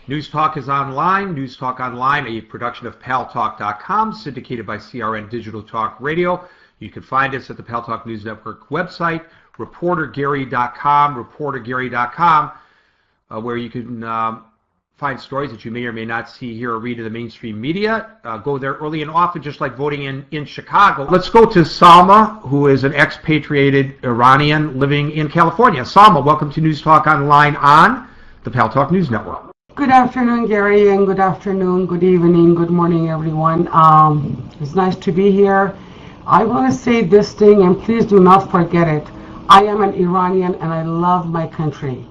News Talk is online. News Talk Online, a production of Paltalk.com, syndicated by CRN Digital Talk Radio. You can find us at the Paltalk News Network website, reportergary.com, where you can find stories that you may or may not see here or read in the mainstream media. Go there early and often, just like voting in Chicago. Let's go to Salma, who is an expatriated Iranian living in California. Salma, welcome to News Talk Online on the Paltalk News Network. Good afternoon, Gary, and good afternoon, good evening, good morning, everyone. It's nice to be here. I want to say this thing, and please do not forget it. I am an Iranian, and I love my country.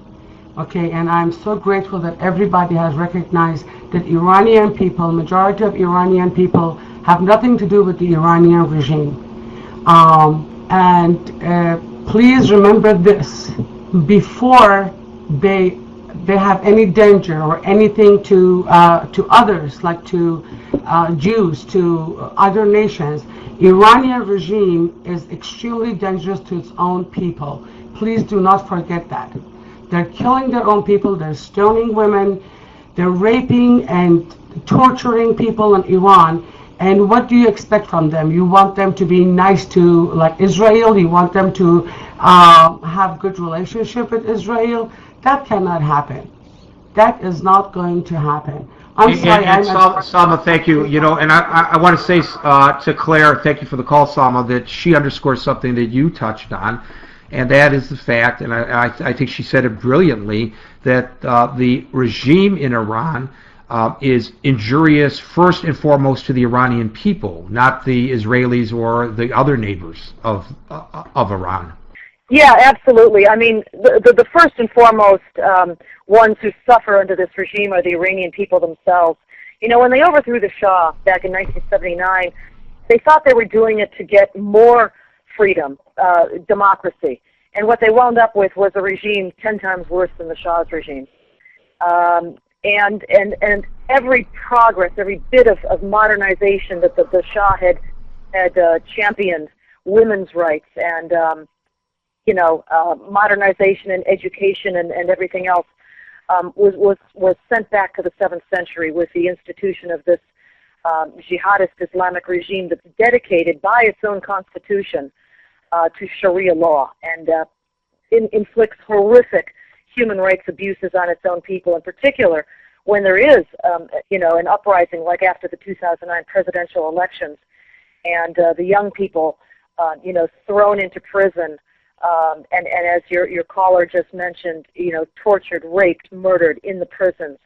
Okay, and I'm so grateful that everybody has recognized that Iranian people, majority of Iranian people, have nothing to do with the Iranian regime. Please remember this: before they have any danger or anything to others, like to Jews, to other nations, Iranian regime is extremely dangerous to its own people. Please do not forget that. They're killing their own people, they're stoning women, they're raping and torturing people in Iran. And what do you expect from them? You want them to be nice to, like, Israel? You want them to have good relationship with Israel? That cannot happen. That is not going to happen. Salma, thank you. You know, and I want to say to Claire, thank you for the call, Salma, that she underscores something that you touched on, and that is the fact, and I think she said it brilliantly, that the regime in Iran is injurious first and foremost to the Iranian people, not the Israelis or the other neighbors of Iran. Yeah, absolutely. I mean, the first and foremost ones who suffer under this regime are the Iranian people themselves. You know, when they overthrew the Shah back in 1979, they thought they were doing it to get more freedom, democracy. And what they wound up with was a regime 10 times worse than the Shah's regime. And every progress, every bit of modernization that the Shah had championed, women's rights and modernization and education and everything else, was sent back to the 7th century with the institution of this jihadist Islamic regime that's dedicated by its own constitution to Sharia law and inflicts horrific human rights abuses on its own people, in particular when there is an uprising like after the 2009 presidential elections and the young people thrown into prison. And as your caller just mentioned, tortured, raped, murdered in the prisons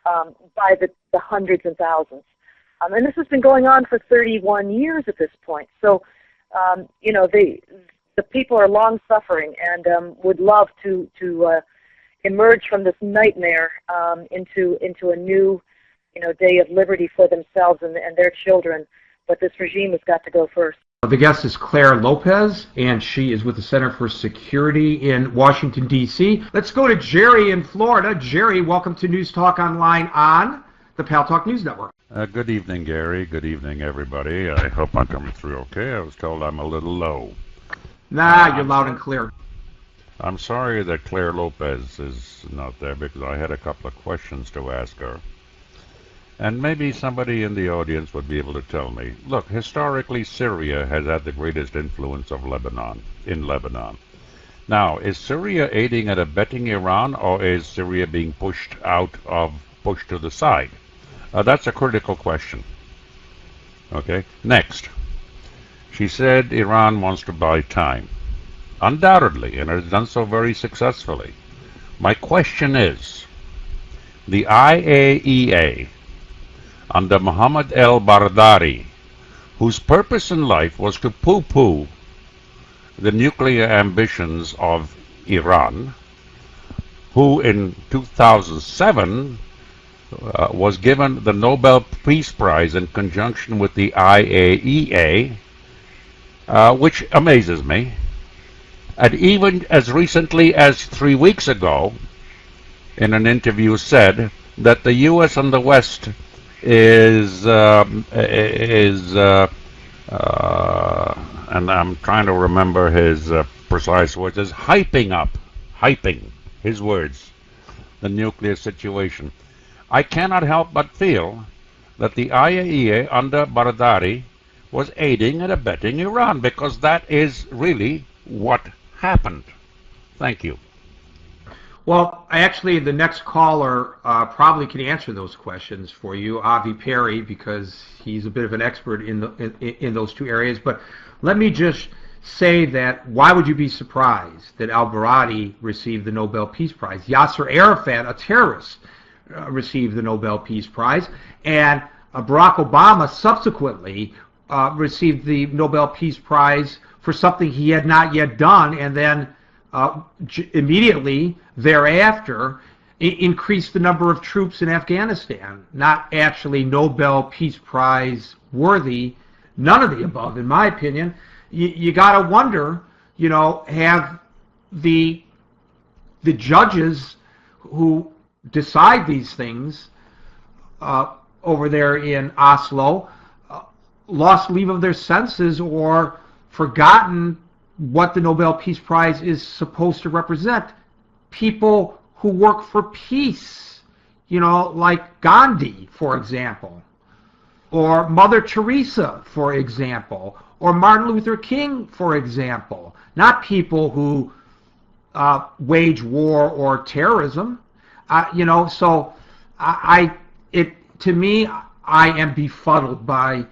by the hundreds and thousands. And this has been going on for 31 years at this point. So, the people are long suffering and would love to emerge from this nightmare into a new, day of liberty for themselves and their children. But this regime has got to go first. The guest is Clare Lopez, and she is with the Center for Security in Washington, D.C. Let's go to Jerry in Florida. Jerry, welcome to News Talk Online on the Paltalk News Network. Good evening, Gary. Good evening, everybody. I hope I'm coming through okay. I was told I'm a little low. Nah, you're loud and clear. I'm sorry that Clare Lopez is not there because I had a couple of questions to ask her. And maybe somebody in the audience would be able to tell me. Look, historically, Syria has had the greatest influence of Lebanon. Now, is Syria aiding and abetting Iran, or is Syria being pushed to the side? That's a critical question. Okay, next. She said Iran wants to buy time. Undoubtedly, and has done so very successfully. My question is, the IAEA, under Mohammed el-Baradari, whose purpose in life was to poo-poo the nuclear ambitions of Iran, who in 2007 was given the Nobel Peace Prize in conjunction with the IAEA, which amazes me. And even as recently as 3 weeks ago, in an interview said that the U.S. and the West is and I'm trying to remember his precise words, is hyping, his words, the nuclear situation. I cannot help but feel that the IAEA under Baradari was aiding and abetting Iran, because that is really what happened. Thank you. Well, actually, the next caller probably can answer those questions for you, Avi Perry, because he's a bit of an expert in those two areas. But let me just say that why would you be surprised that al-Baradi received the Nobel Peace Prize? Yasser Arafat, a terrorist, received the Nobel Peace Prize, and Barack Obama subsequently received the Nobel Peace Prize for something he had not yet done, and then immediately thereafter increased the number of troops in Afghanistan. Not actually Nobel Peace Prize worthy, none of the above, in my opinion. You got to wonder, have the judges who decide these things over there in Oslo lost leave of their senses or forgotten what the Nobel Peace Prize is supposed to represent. People who work for peace, like Gandhi, for example, or Mother Teresa, for example, or Martin Luther King, for example. Not people who wage war or terrorism. So to me, I am befuddled by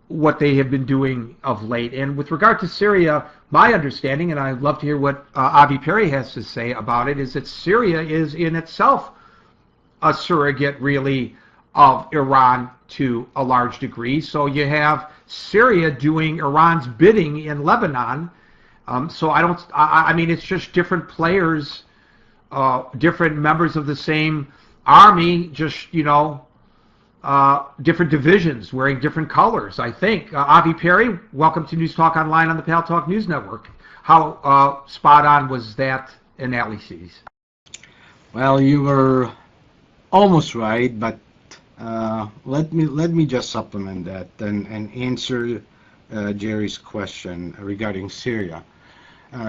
what they have been doing of late. And with regard to Syria, my understanding, and I'd love to hear what Avi Perry has to say about it, is that Syria is in itself a surrogate, really, of Iran to a large degree. So you have Syria doing Iran's bidding in Lebanon. So I mean, it's just different players, different members of the same army, just, different divisions wearing different colors, I think. Avi Perry, welcome to News Talk Online on the Paltalk News Network. How spot on was that analysis? Well, you were almost right, but let me just supplement that and answer Jerry's question regarding Syria.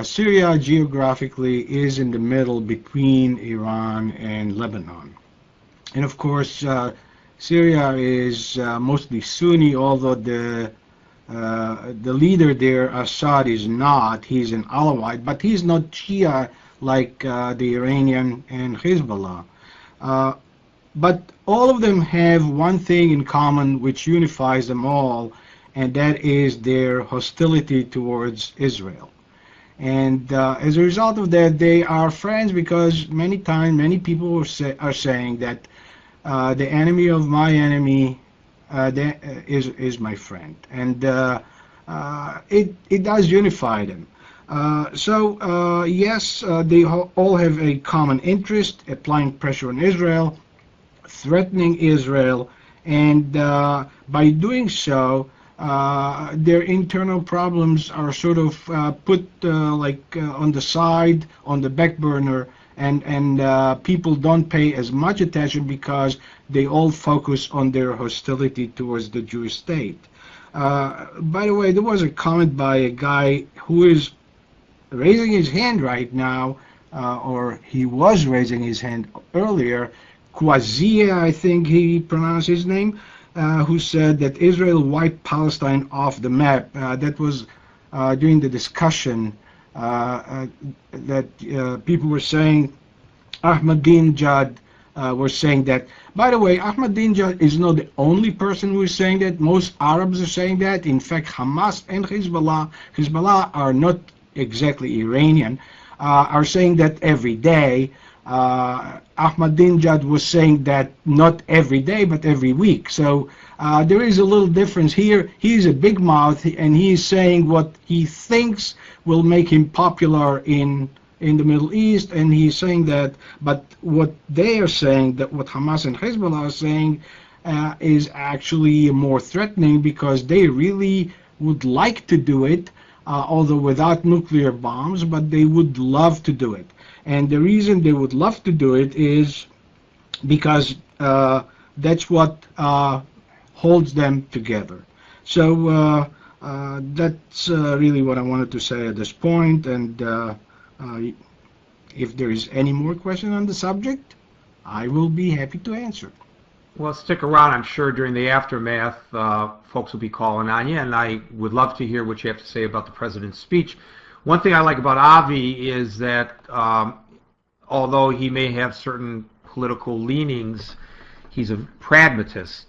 Syria geographically is in the middle between Iran and Lebanon, and of course Syria is mostly Sunni, although the leader there, Assad, is not. He's an Alawite, but he's not Shia like the Iranian and Hezbollah. But all of them have one thing in common which unifies them all, and that is their hostility towards Israel. And as a result of that, they are friends, because many people are saying that the enemy of my enemy is my friend, and it does unify them. Yes, they all have a common interest: applying pressure on Israel, threatening Israel, and by doing so, their internal problems are sort of put on the side, on the back burner, and people don't pay as much attention because they all focus on their hostility towards the Jewish state. By the way, there was a comment by a guy who is raising his hand right now, or he was raising his hand earlier, Kwazia, I think he pronounced his name, who said that Israel wiped Palestine off the map. That was during the discussion that people were saying, Ahmadinejad were saying that. By the way, Ahmadinejad is not the only person who is saying that. Most Arabs are saying that. In fact, Hamas and Hezbollah are not exactly Iranian, are saying that every day. Ahmadinejad was saying that not every day, but every week. So there is a little difference here. He's a big mouth, and he is saying what he thinks will make him popular in the Middle East, and he's saying that. But what they are saying, that what Hamas and Hezbollah are saying, is actually more threatening, because they really would like to do it, although without nuclear bombs, but they would love to do it. And the reason they would love to do it is because that's what holds them together. So that's really what I wanted to say at this point. And if there is any more question on the subject, I will be happy to answer. Well, stick around. I'm sure during the aftermath, folks will be calling on you, and I would love to hear what you have to say about the president's speech. One thing I like about Avi is that although he may have certain political leanings, he's a pragmatist.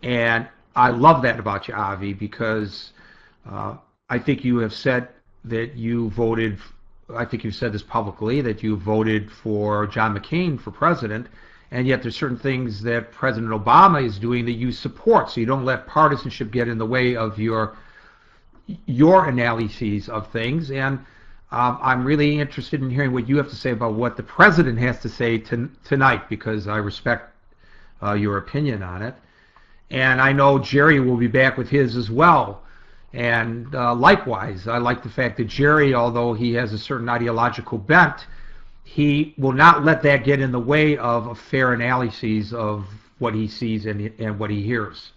And I love that about you, Avi, because I think you have said that you voted, I think you've said this publicly, that you voted for John McCain for president, and yet there's certain things that President Obama is doing that you support, so you don't let partisanship get in the way of your analyses of things. And I'm really interested in hearing what you have to say about what the president has to say tonight, because I respect your opinion on it. And I know Jerry will be back with his as well. And likewise, I like the fact that Jerry, although he has a certain ideological bent, he will not let that get in the way of a fair analysis of what he sees and what he hears.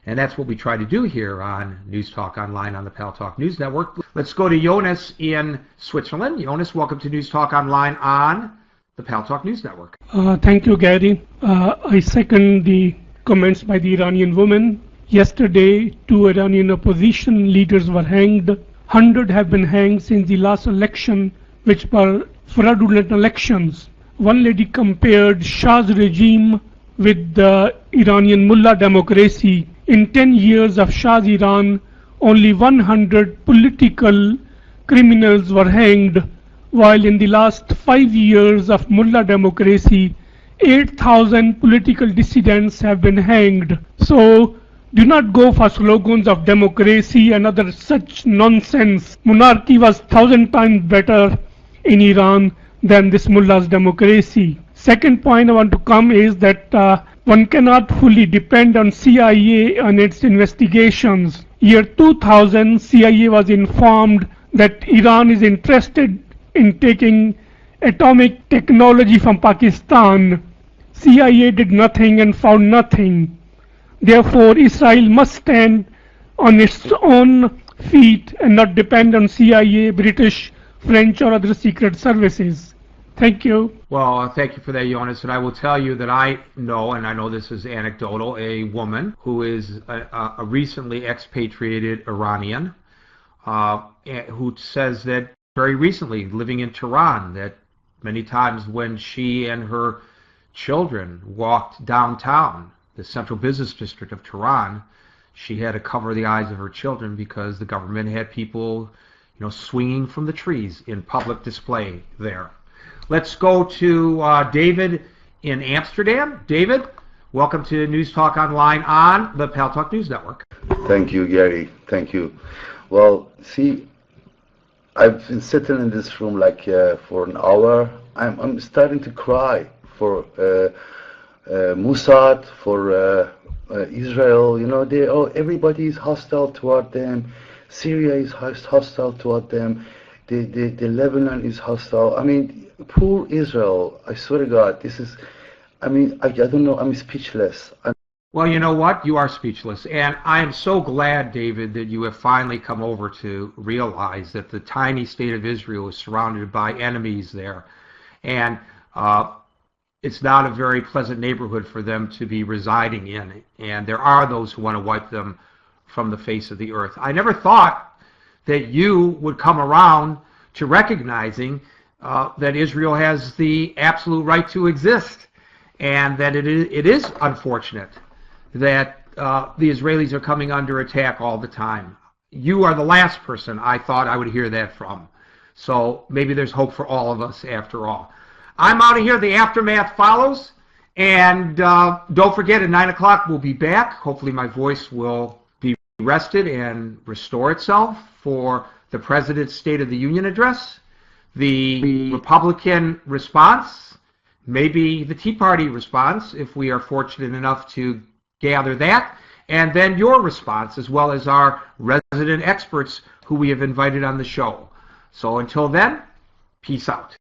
And that's what we try to do here on News Talk Online on the Paltalk News Network. Let's go to Jonas in Switzerland. Jonas, welcome to News Talk Online on the Paltalk News Network. Thank you, Gary. I second the comments by the Iranian woman. Yesterday, 2 Iranian opposition leaders were hanged. 100 have been hanged since the last election, which were fraudulent elections. One lady compared Shah's regime with the Iranian mullah democracy. In 10 years of Shah's Iran, only 100 political criminals were hanged, while in the last 5 years of mullah democracy, 8,000 political dissidents have been hanged. So, do not go for slogans of democracy and other such nonsense. Monarchy was 1,000 times better in Iran than this mullah's democracy. Second point I want to come is that one cannot fully depend on CIA on its investigations. Year 2000, CIA was informed that Iran is interested in taking atomic technology from Pakistan. CIA did nothing and found nothing. Therefore, Israel must stand on its own feet and not depend on CIA, British, French, or other secret services. Thank you. Well, thank you for that, Jonas. And I will tell you that I know, and I know this is anecdotal, a woman who is a recently expatriated Iranian who says that very recently, living in Tehran, that many times when she and her children walked downtown, the central business district of Tehran, she had to cover the eyes of her children because the government had people, swinging from the trees in public display there. Let's go to David in Amsterdam. David, welcome to News Talk Online on the Paltalk News Network. Thank you, Gary. Thank you. Well, see, I've been sitting in this room for an hour. I'm starting to cry for Mossad, for Israel. Everybody is hostile toward them. Syria is hostile toward them. The Lebanon is hostile. I mean, poor Israel. I swear to God, I don't know. I'm speechless. Well, you know what? You are speechless. And I am so glad, David, that you have finally come over to realize that the tiny state of Israel is surrounded by enemies there. And it's not a very pleasant neighborhood for them to be residing in. And there are those who want to wipe them from the face of the earth. I never thought that you would come around to recognizing that Israel has the absolute right to exist, and that it is unfortunate that the Israelis are coming under attack all the time. You are the last person I thought I would hear that from. So maybe there's hope for all of us after all. I'm out of here. The aftermath follows. And don't forget, at 9 o'clock we'll be back. Hopefully my voice will be rested and restore itself for the President's State of the Union address, the Republican response, maybe the Tea Party response, if we are fortunate enough to gather that, and then your response, as well as our resident experts who we have invited on the show. So until then, peace out.